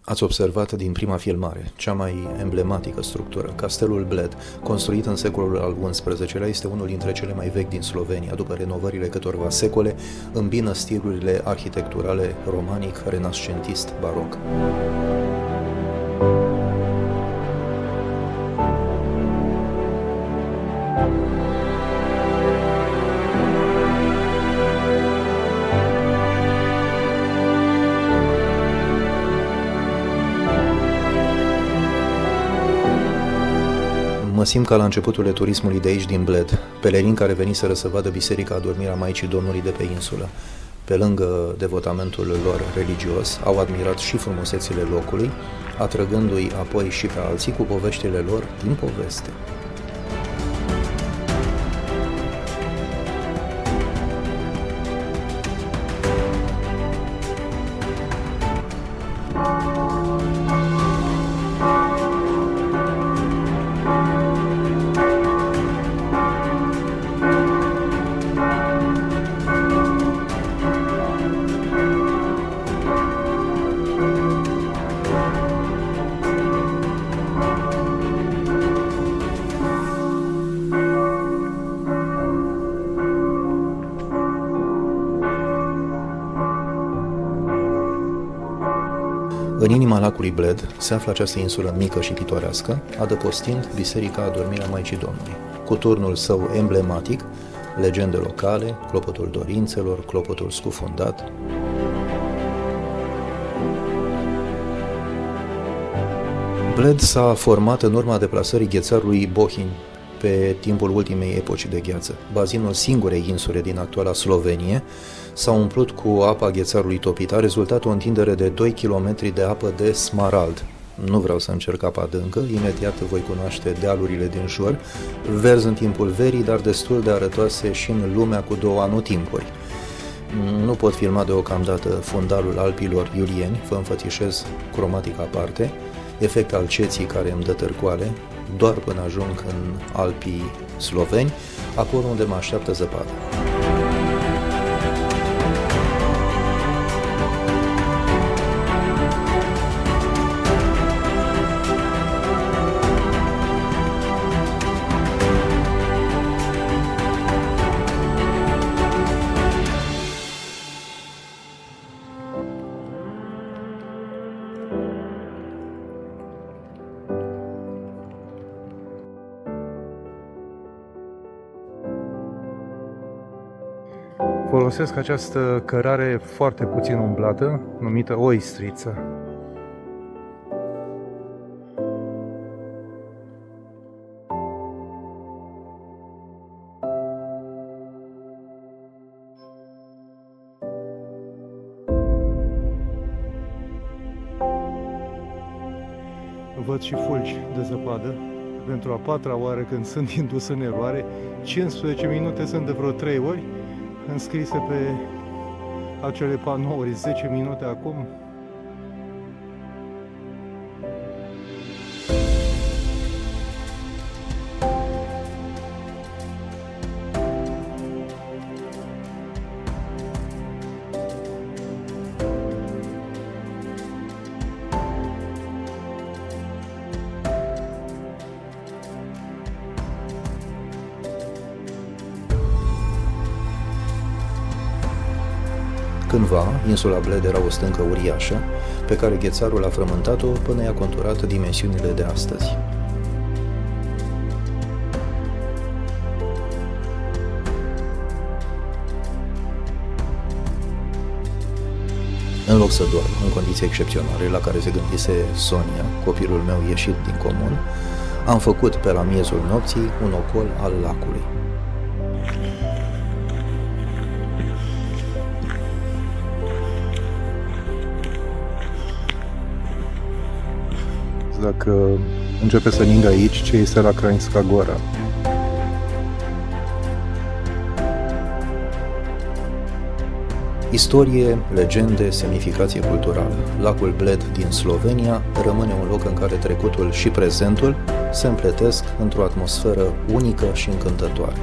Ați observat din prima filmare, cea mai emblematică structură, Castelul Bled, construit în secolul al XI-lea, este unul dintre cele mai vechi din Slovenia. După renovările câtorva secole, îmbină stilurile arhitecturale romanic, renascentist, baroc. Mă simt ca la începutul turismului de aici din Bled, pelerini care veniseră să vadă Biserica Adormirea Maicii Domnului de pe insulă. Pe lângă devotamentul lor religios, au admirat și frumusețile locului, atrăgându-i apoi și pe alții cu poveștile lor din poveste. În inima lacului Bled se află această insulă mică și pitorească, adăpostind Biserica Adormirea Maicii Domnului, cu turnul său emblematic, legende locale, clopotul dorințelor, clopotul scufundat. Bled s-a format în urma deplasării ghețarului Bohinj pe timpul ultimei epoci de gheață. Bazinul singurei insule din actuala Slovenie s-a umplut cu apa ghețarului topit. A rezultat o întindere de 2 km de apă de smarald. Nu vreau să încerc apa adâncă, imediat voi cunoaște dealurile din jur, verzi în timpul verii, dar destul de arătoase și în lumea cu două anotimpuri. Nu pot filma deocamdată fundalul Alpilor Iulieni, vă înfățișez cromatic aparte, efect al ceții care îmi dă târcoale, doar până ajung în Alpii sloveni, acolo unde mă așteaptă zăpadă. Folosesc această cărare foarte puțin umblată, numită oistriță. Văd și fulgi de zăpadă. Pentru a patra oară când sunt indus în eroare, 15 minute sunt de vreo 3 ori, înscrise pe acele panouri 10 minute acum. Cândva, insula Bled era o stâncă uriașă, pe care ghețarul a frământat-o până i-a conturat dimensiunile de astăzi. În loc să dorm, în condiții excepționale la care se gândise Sonia, copilul meu ieșit din comun, am făcut pe la miezul nopții un ocol al lacului. Dacă începe să ningă aici, ce este la Krainska Gora? Istorie, legende, semnificație culturală. Lacul Bled din Slovenia rămâne un loc în care trecutul și prezentul se împletesc într-o atmosferă unică și încântătoare.